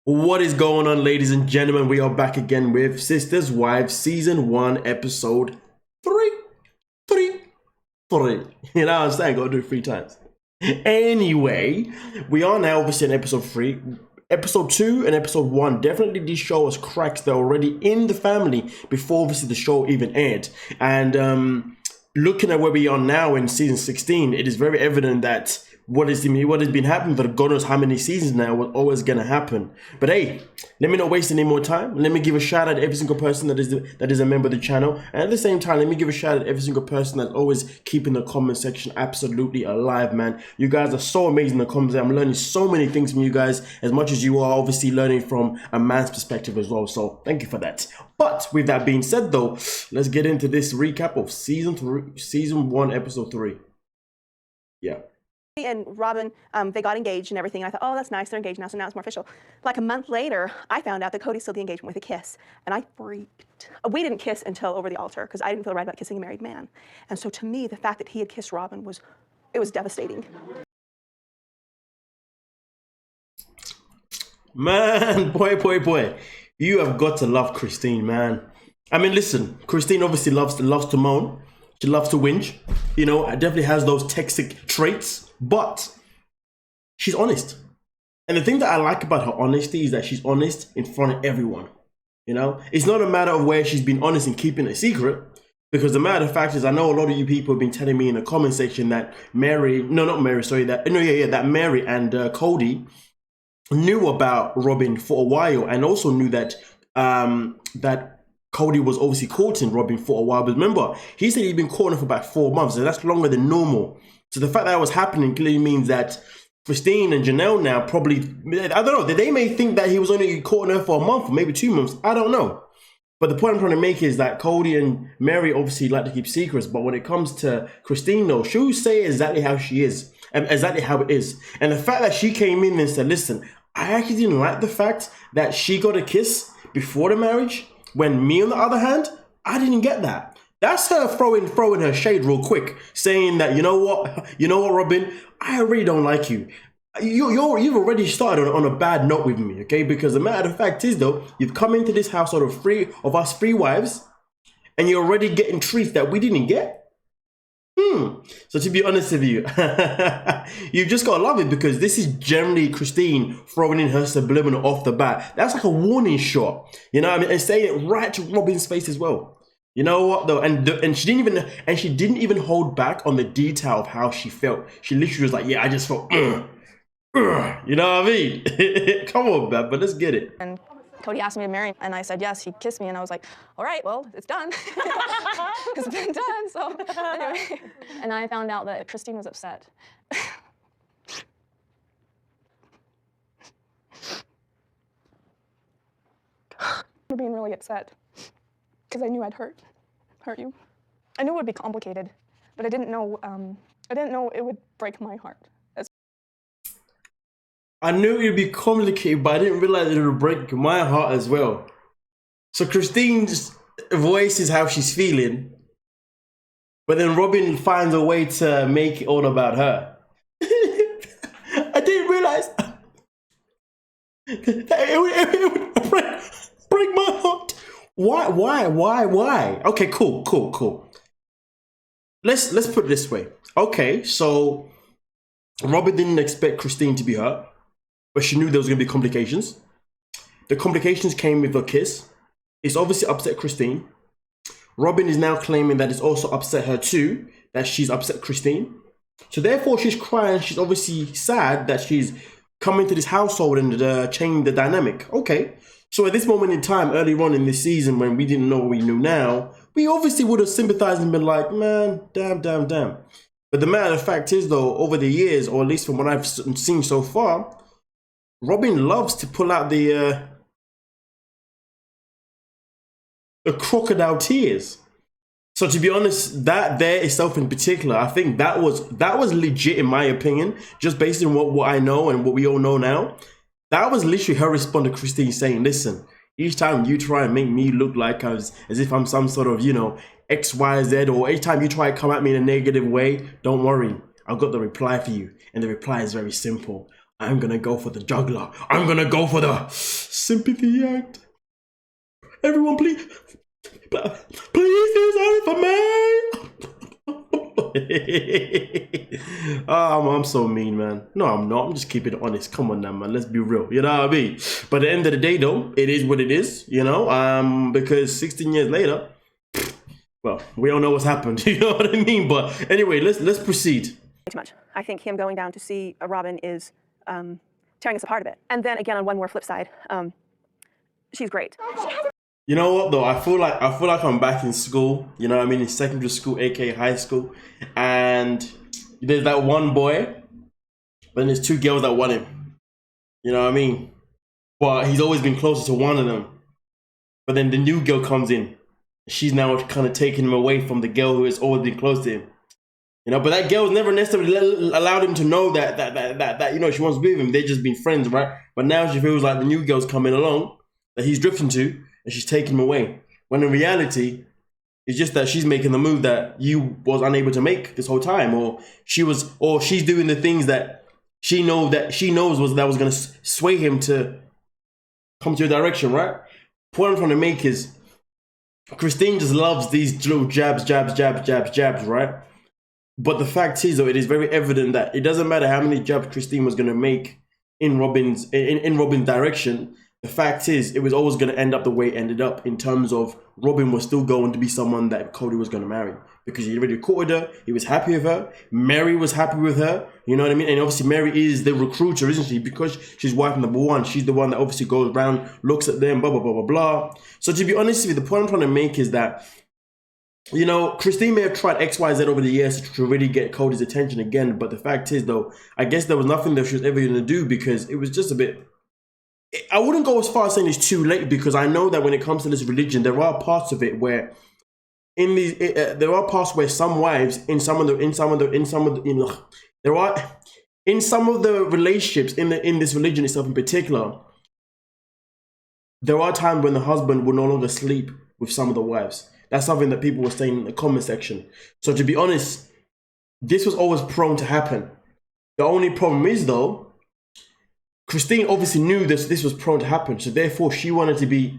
What is going on, ladies and gentlemen? We are back again with Sisters Wives Season 1, Episode 3. You know what I'm saying? Gotta do it 3 times. Anyway, we are now obviously in Episode 3. Episode 2 and Episode 1 definitely did show us cracks that are already in the family before obviously the show even aired. And looking at where we are now in Season 16, it is very evident that what has been happening for God knows how many seasons now was always going to happen. But hey, let me not waste any more time. Let me give a shout out to every single person that is a member of the channel. And at the same time, let me give a shout out to every single person that's always keeping the comment section absolutely alive, man. You guys are so amazing in the comments. I'm learning so many things from you guys, as much as you are obviously learning from a man's perspective as well. So thank you for that. But with that being said though, let's get into this recap of Season 1, Episode 3. Yeah. And Robyn, they got engaged and everything. And I thought, oh, that's nice. They're engaged now, so now it's more official. Like a month later, I found out that Kody sealed the engagement with a kiss. And I freaked. We didn't kiss until over the altar because I didn't feel right about kissing a married man. And so to me, the fact that he had kissed Robyn was devastating. Man, boy. You have got to love Christine, man. I mean, listen, Christine obviously loves to moan. She loves to whinge, you know, definitely has those toxic traits, but she's honest. And the thing that I like about her honesty is that she's honest in front of everyone, you know? It's not a matter of where she's been honest and keeping a secret, because the matter of fact is I know a lot of you people have been telling me in the comment section that that Meri and Kody knew about Robyn for a while, and also knew that Kody was obviously courting Robyn for a while. But remember, he said he'd been courting for about 4 months, and that's longer than normal. So the fact that was happening clearly means that Christine and Janelle now probably, I don't know, they may think that he was only courting her for a month or maybe 2 months. I don't know. But the point I'm trying to make is that Kody and Meri obviously like to keep secrets, but when it comes to Christine though, she'll say exactly how she is and exactly how it is. And the fact that she came in and said, listen, I actually didn't like the fact that she got a kiss before the marriage, when me, on the other hand, I didn't get that. That's her throwing her shade real quick, saying that, you know what, Robyn, I really don't like you. You've already started on a bad note with me, okay? Because the matter of fact is, though, you've come into this household of us three wives, and you're already getting treats that we didn't get. So to be honest with you, you've just got to love it, because this is generally Christine throwing in her subliminal off the bat. That's like a warning shot, you know what I mean? And saying it right to Robyn's face as well. You know what though? And she didn't even hold back on the detail of how she felt. She literally was like, yeah, I just felt, you know what I mean? Come on, man, but let's get it. And Kody asked me to marry him, and I said yes. He kissed me, and I was like, all right, well, it's done. It's been done, so anyway. And I found out that Christine was upset. We're being really upset, because I knew I'd hurt you. I knew it would be complicated, but I didn't know it would break my heart. I knew it would be complicated, but I didn't realize it would break my heart as well. So Christine's voice is how she's feeling, but then Robyn finds a way to make it all about her. I didn't realize that it would break my heart. Why? Okay, cool. Let's put it this way. Okay, so Robyn didn't expect Christine to be hurt, but she knew there was going to be complications. The complications came with a kiss. It's obviously upset Christine. Robyn is now claiming that it's also upset her too, that she's upset Christine. So therefore she's crying. She's obviously sad that she's come into this household and changed the dynamic. Okay. So at this moment in time, earlier on in this season, when we didn't know what we knew now, we obviously would have sympathized and been like, man, damn. But the matter of fact is though, over the years, or at least from what I've seen so far, Robyn loves to pull out the crocodile tears. So to be honest, that there itself in particular, I think that was legit in my opinion, just based on what I know and what we all know now. That was literally her response to Christine saying, listen, each time you try and make me look like as if I'm some sort of, you know, XYZ, or each time you try to come at me in a negative way, don't worry, I've got the reply for you. And the reply is very simple. I'm gonna go for the juggler. I'm gonna go for the Sympathy act. Everyone, please do something for me. I'm so mean, man. No, I'm not. I'm just keeping it honest. Come on now, man. Let's be real. You know what I mean? But at the end of the day, though, it is what it is. You know, because 16 years later, well, we all know what's happened. You know what I mean? But anyway, let's proceed. Too much. I think him going down to see Robyn is tearing us apart a bit. And then again, on one more flip side, she's great. You know what though? I feel like I'm back in school. You know what I mean? In secondary school, aka high school, and there's that one boy, but then there's two girls that want him. You know what I mean? But he's always been closer to one of them. But then the new girl comes in. She's now kind of taking him away from the girl who has always been close to him. You know, but that girl's never necessarily allowed him to know that you know, she wants to be with him. They've just been friends, right? But now she feels like the new girl's coming along that he's drifting to, and she's taking him away. When in reality, it's just that she's making the move that you was unable to make this whole time, or she's doing the things that she knows was going to sway him to come to your direction, right? Point I'm trying to make is Christine just loves these little jabs, right? But the fact is, though, it is very evident that it doesn't matter how many jabs Christine was going to make in Robyn's direction. The fact is, it was always going to end up the way it ended up, in terms of Robyn was still going to be someone that Kody was going to marry, because he already courted her, he was happy with her, Meri was happy with her, you know what I mean? And obviously Meri is the recruiter, isn't she? Because she's wife number one, she's the one that obviously goes around, looks at them, blah, blah, blah, blah, blah. So to be honest with you, the point I'm trying to make is that, you know, Christine may have tried XYZ over the years to really get Kody's attention again, but the fact is, though, I guess there was nothing that she was ever going to do, because it was just a bit... I wouldn't go as far as saying it's too late, because I know that when it comes to this religion, there are parts of it where there are parts where some wives in some of the relationships in this religion itself in particular, there are times when the husband will no longer sleep with some of the wives. That's something that people were saying in the comment section. So to be honest, this was always prone to happen. The only problem is, though, Christine obviously knew this was prone to happen, so therefore she wanted to be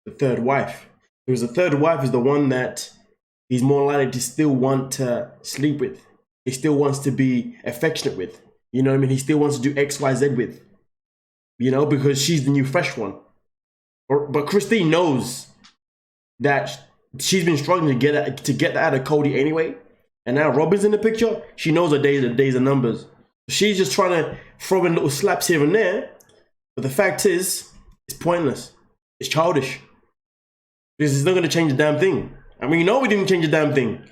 the third wife. Because the third wife is the one that he's more likely to still want to sleep with. He still wants to be affectionate with. You know what I mean? He still wants to do X, Y, Z with. You know, because she's the new fresh one. But Christine knows that she's been struggling to get that out of Kody anyway. And now Robyn's in the picture. She knows her days are numbers. She's just trying to throw in little slaps here and there. But the fact is, it's pointless. It's childish. Because it's not going to change a damn thing. I mean, you know we didn't change a damn thing.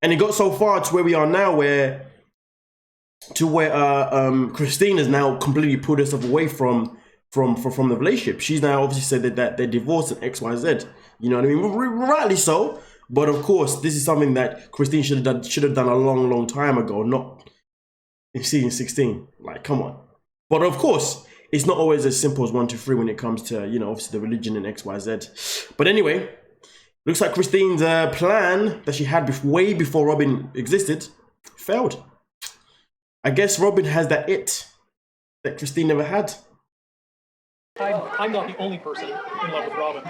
And it got so far to where we are now, where Christine has now completely pulled herself away from the relationship. She's now obviously said that they're divorced and X, Y, Z. You know what I mean? Rightly so. But of course, this is something that Christine should have done a long time ago, not in season 16. Like, come on. But of course, it's not always as simple as 1, 2, 3 when it comes to, you know, obviously the religion and X, Y, Z. But anyway, looks like Christine's plan that she had way before Robyn existed failed. I guess Robyn has that it that Christine never had. I'm not the only person in love with Robyn.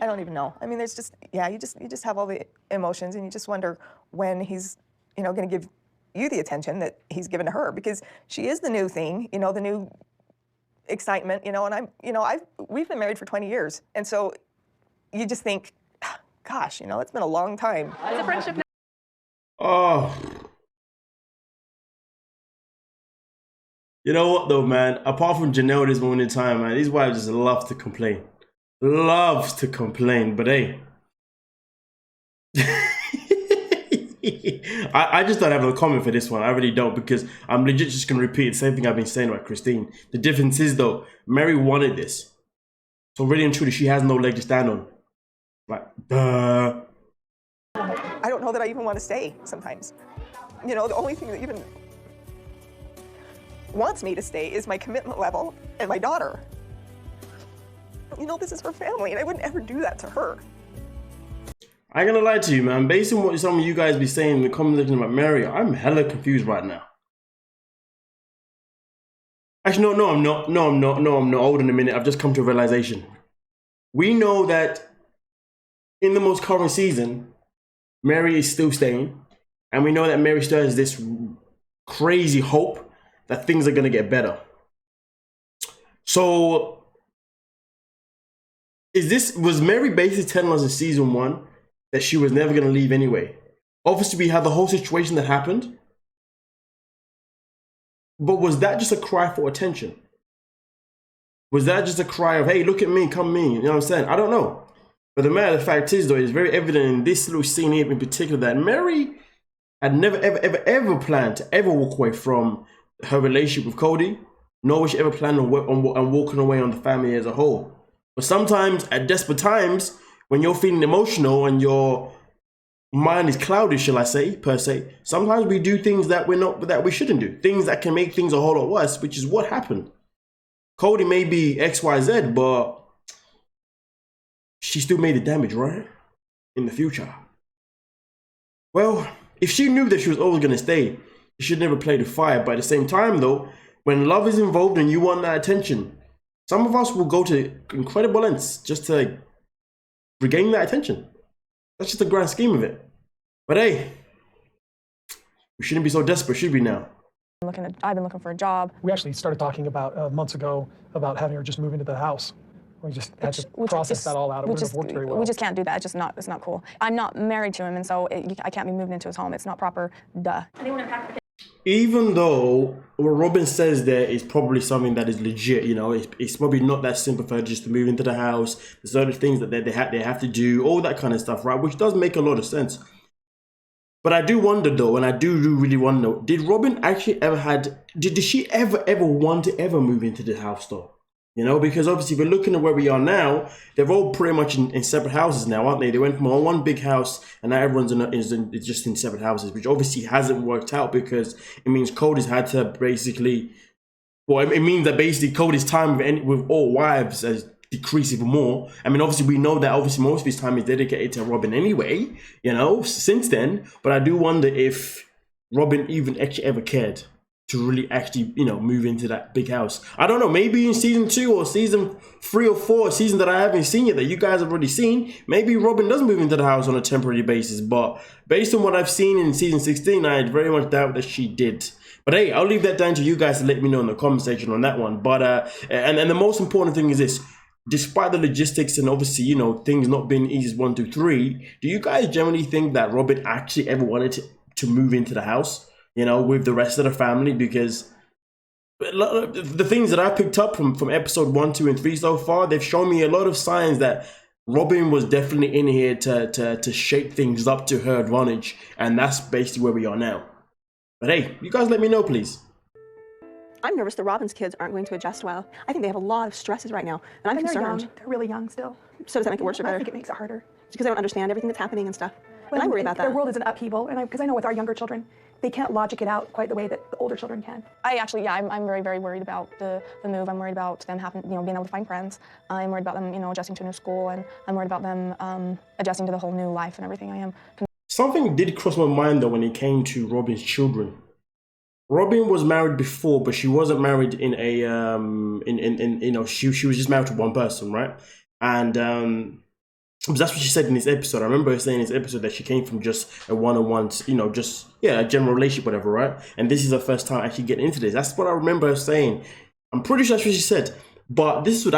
I don't even know. I mean, there's just, yeah, you just have all the emotions, and you just wonder when he's, you know, going to give you the attention that he's given to her, because she is the new thing, you know, the new excitement, you know, and we've been married for 20 years. And so you just think, gosh, you know, it's been a long time. It's a friendship. Oh. You know what though, man? Apart from Janelle this moment in time, man, these wives just love to complain. Loves to complain, but hey. I just don't have no comment for this one. I really don't, because I'm legit just going to repeat the same thing I've been saying about Christine. The difference is, though, Meri wanted this. So really and truly, she has no leg to stand on. Like, duh. I don't know that I even want to stay sometimes. You know, the only thing that even wants me to stay is my commitment level and my daughter. You know, this is her family, and I wouldn't ever do that to her. I ain't gonna lie to you, man. Based on what some of you guys be saying in the comment section about Meri, I'm hella confused right now. Actually, no, I'm not. No, I'm not. No, I'm not. Hold on a minute. I've just come to a realization. We know that in the most current season, Meri is still staying. And we know that Meri still has this crazy hope that things are going to get better. So, was Meri basically telling us in season 1 that she was never going to leave anyway? Obviously, we had the whole situation that happened. But was that just a cry for attention? Was that just a cry of, hey, look at me, come me? You know what I'm saying? I don't know. But the matter of the fact is, though, it's very evident in this little scene here in particular that Meri had never, ever planned to ever walk away from her relationship with Kody, nor was she ever planned on walking away on the family as a whole. But sometimes, at desperate times, when you're feeling emotional and your mind is clouded, shall I say, per se, sometimes we do things that we shouldn't do. Things that can make things a whole lot worse, which is what happened. Kody may be XYZ, but she still made the damage, right? In the future. Well, if she knew that she was always going to stay, she should never play the fire. But at the same time, though, when love is involved and you want that attention, some of us will go to incredible lengths just to regain that attention. That's just the grand scheme of it. But hey, we shouldn't be so desperate, should we now? I've been looking for a job. We actually started talking about months ago about having her just move into the house. We just had to process that all out. It wouldn't have worked very well. We just can't do that. It's not cool. I'm not married to him, and so I can't be moving into his home. It's not proper. Duh. Even though what ROBYN says there is probably something that is legit, you know, it's probably not that simple for her just to move into the house. There's other things that they have to do, all that kind of stuff, right? Which does make a lot of sense. But I do wonder though, and I do really wonder, did ROBYN actually did she ever want to ever move into the house though? You know, because obviously if we're looking at where we are now, they're all pretty much in separate houses now, aren't they? They went from one big house and now everyone's just in separate houses, which obviously hasn't worked out because it means Kody's had to basically, well, it means that basically Kody's time with all wives has decreased even more. I mean, obviously we know that obviously most of his time is dedicated to ROBYN anyway, you know, since then. But I do wonder if ROBYN even actually ever cared to really actually, you know, move into that big house. I don't know, maybe in season 2 or season 3 or 4, a season that I haven't seen yet that you guys have already seen, maybe ROBYN does move into the house on a temporary basis. But based on what I've seen in season 16, I very much doubt that she did. But hey, I'll leave that down to you guys to let me know in the comment section on that one. But and the most important thing is this: despite the logistics and obviously, you know, things not being easy as 1, 2, 3, do you guys generally think that ROBYN actually ever wanted to move into the house, you know, with the rest of the family? Because the things that I picked up from episode 1, 2, and 3 so far, they've shown me a lot of signs that ROBYN was definitely in here to shape things up to her advantage, and that's basically where we are now. But hey, you guys let me know, please. I'm nervous the ROBYN's kids aren't going to adjust well. I think they have a lot of stresses right now, and I'm concerned. They're young. They're really young still. So does that make it worse or better? I think it makes it harder. Because they don't understand everything that's happening and stuff. And I worry about that. Their world is an upheaval, and because I know with our younger children, they can't logic it out quite the way that the older children can. I'm very, very worried about the move. I'm worried about them being able to find friends. I'm worried about them, adjusting to a new school, and I'm worried about them adjusting to the whole new life and everything. I am. Something did cross my mind though when it came to ROBYN's children. ROBYN was married before, but she wasn't married in a she was just married to one person, right? And that's what she said in this episode. I remember her saying in this episode that she came from just a one-on-one, a general relationship, whatever, right? And this is her first time actually getting into this. That's what I remember her saying. I'm pretty sure that's what she said. But this is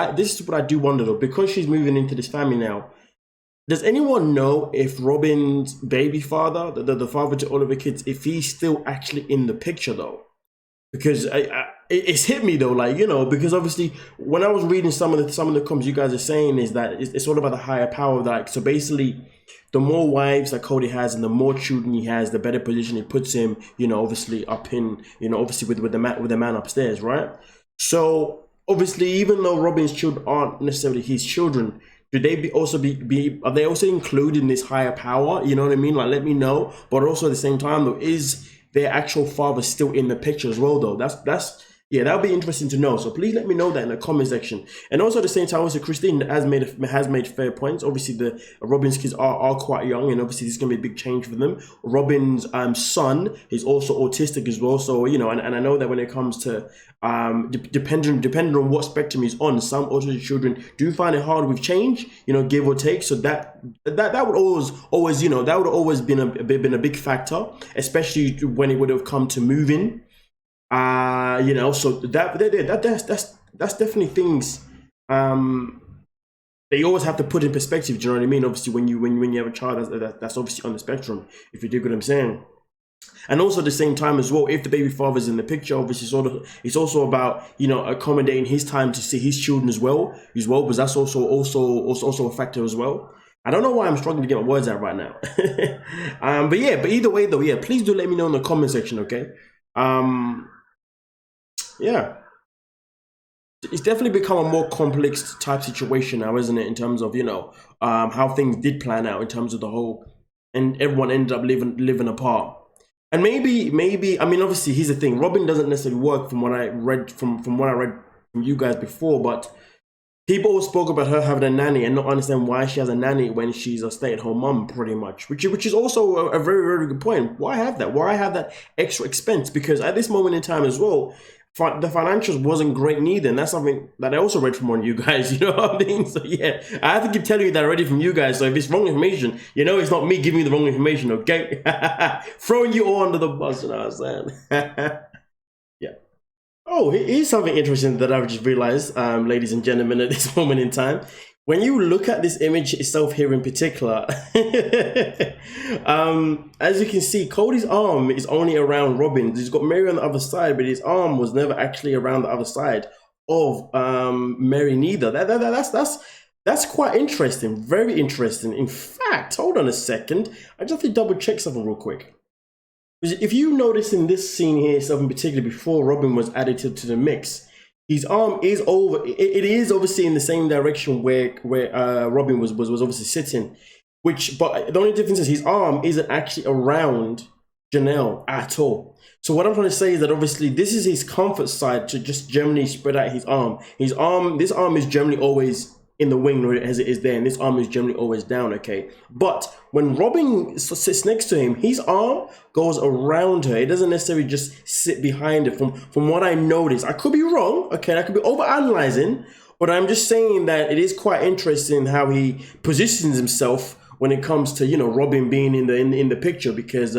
what I do wonder though, because she's moving into this family now. Does anyone know if ROBYN's baby father, the father to all of the kids, if he's still actually in the picture though? Because it's hit me though, like, because obviously when I was reading some of the comments you guys are saying is that it's all about the higher power. Like, so basically, the more wives that Kody has and the more children he has, the better position it puts him. Obviously up in, obviously with the man upstairs, right? So obviously, even though ROBYN's children aren't necessarily his children, do they are they also included in this higher power? You know what I mean? Like, let me know. But also at the same time though, is their actual father still in the picture as well though? That's yeah, that'll be interesting to know. So please let me know that in the comment section. And also at the same time, also Christine has made fair points. Obviously, the Robyn's kids are quite young, and obviously this is gonna be a big change for them. Robyn's son is also autistic as well. So you know, and I know that when it comes to depending on what spectrum he's on, some autistic children do find it hard with change, you know, give or take. So that would always you know, that would always been a big factor, especially when it would have come to moving. You know, so that's definitely things they always have to put in perspective. Do you know what I mean? Obviously, when you have a child that's obviously on the spectrum, if you dig what I'm saying. And also at the same time as well, if the baby father's in the picture, obviously it's also about, you know, accommodating his time to see his children as well, because that's also a factor as well. I don't know why I'm struggling to get my words out right now. But either way though, yeah, please do let me know in the comment section, okay? Yeah. It's definitely become a more complex type situation now, isn't it? In terms of, you know, how things did plan out in terms of the whole, and everyone ended up living apart. And maybe, I mean, obviously, here's the thing. ROBYN doesn't necessarily work from what I read from you guys before, but people always spoke about her having a nanny and not understand why she has a nanny when she's a stay-at-home mom, pretty much. Which is also a very, very good point. Why have that? Why have that extra expense? Because at this moment in time as well, the financials wasn't great neither, and that's something that I also read from one of you guys, you know what I mean? So yeah, I have to keep telling you that already from you guys, so if it's wrong information, you know it's not me giving you the wrong information, okay? Throwing you all under the bus, you know what I'm saying? Yeah. Oh, here's something interesting that I've just realized, ladies and gentlemen, at this moment in time. When you look at this image itself here in particular, as you can see, Kody's arm is only around ROBYN. He's got Meri on the other side, but his arm was never actually around the other side of Meri neither. That's quite interesting, very interesting. In fact, hold on a second. I just have to double check something real quick. If you notice in this scene here, something particularly before ROBYN was added to the mix, his arm is over. It is obviously in the same direction where ROBYN was obviously sitting. But the only difference is his arm isn't actually around Janelle at all. So what I'm trying to say is that obviously this is his comfort side to just generally spread out his arm. This arm is generally always in the wing as it is there, and this arm is generally always down, okay? But when ROBYN sits next to him, his arm goes around her. It doesn't necessarily just sit behind her from what I noticed. I could be wrong, okay? I could be overanalyzing, but I'm just saying that it is quite interesting how he positions himself when it comes to, you know, ROBYN being in the picture, because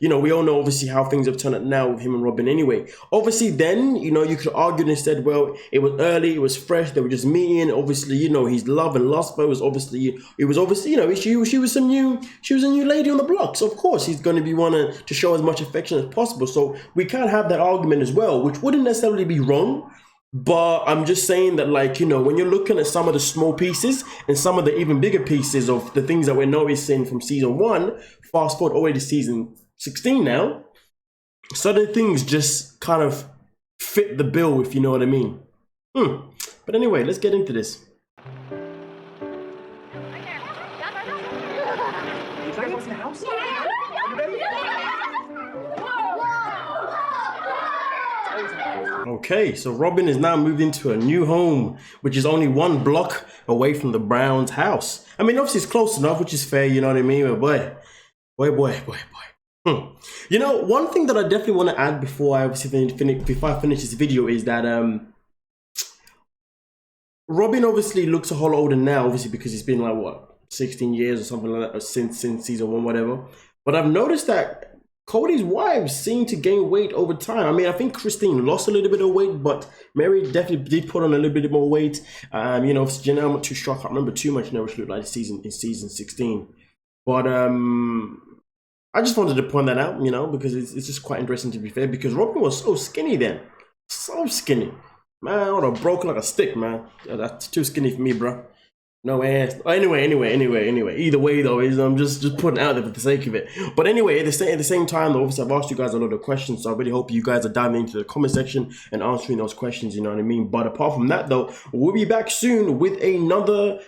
you know, we all know obviously how things have turned out now with him and ROBYN anyway. Obviously then, you know, you could argue instead, well, it was early, it was fresh, they were just meeting. Obviously, you know, his love and lust for was obviously, you know, she was a new lady on the block, so of course he's going to be wanting to show as much affection as possible. So we can't have that argument as well, which wouldn't necessarily be wrong. But I'm just saying that, like, you know, when you're looking at some of the small pieces and some of the even bigger pieces of the things that we're noticing from season 1, fast forward already to season 16 now, certain things just kind of fit the bill, if you know what I mean. But anyway, let's get into this. Okay, so ROBYN is now moved into a new home, which is only 1 block away from the Browns' house. I mean, obviously it's close enough, which is fair, you know what I mean? But boy. You know, one thing that I definitely want to add before I finish this video is that ROBYN obviously looks a whole lot older now, obviously because it's been like, what, 16 years or something like that, since season 1, whatever. But I've noticed that Kody's wives seem to gain weight over time. I mean, I think Christine lost a little bit of weight, but Meri definitely did put on a little bit more weight. You know, Janelle, I'm not too sure. I can't remember too much now what she looked like in season 16. But I just wanted to point that out, you know, because it's just quite interesting, to be fair, because ROBYN was so skinny then. So skinny. Man, I would have broken like a stick, man. That's too skinny for me, bro. No ass. Anyway. Either way, though, I'm just putting it out there for the sake of it. But anyway, at the same time, though, obviously I've asked you guys a lot of questions, so I really hope you guys are diving into the comment section and answering those questions. You know what I mean? But apart from that, though, we'll be back soon with another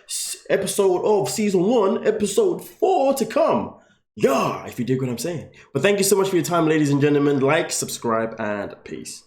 episode of season 1, episode 4 to come. Yeah, if you dig what I'm saying. But thank you so much for your time, ladies and gentlemen. Like, subscribe, and peace.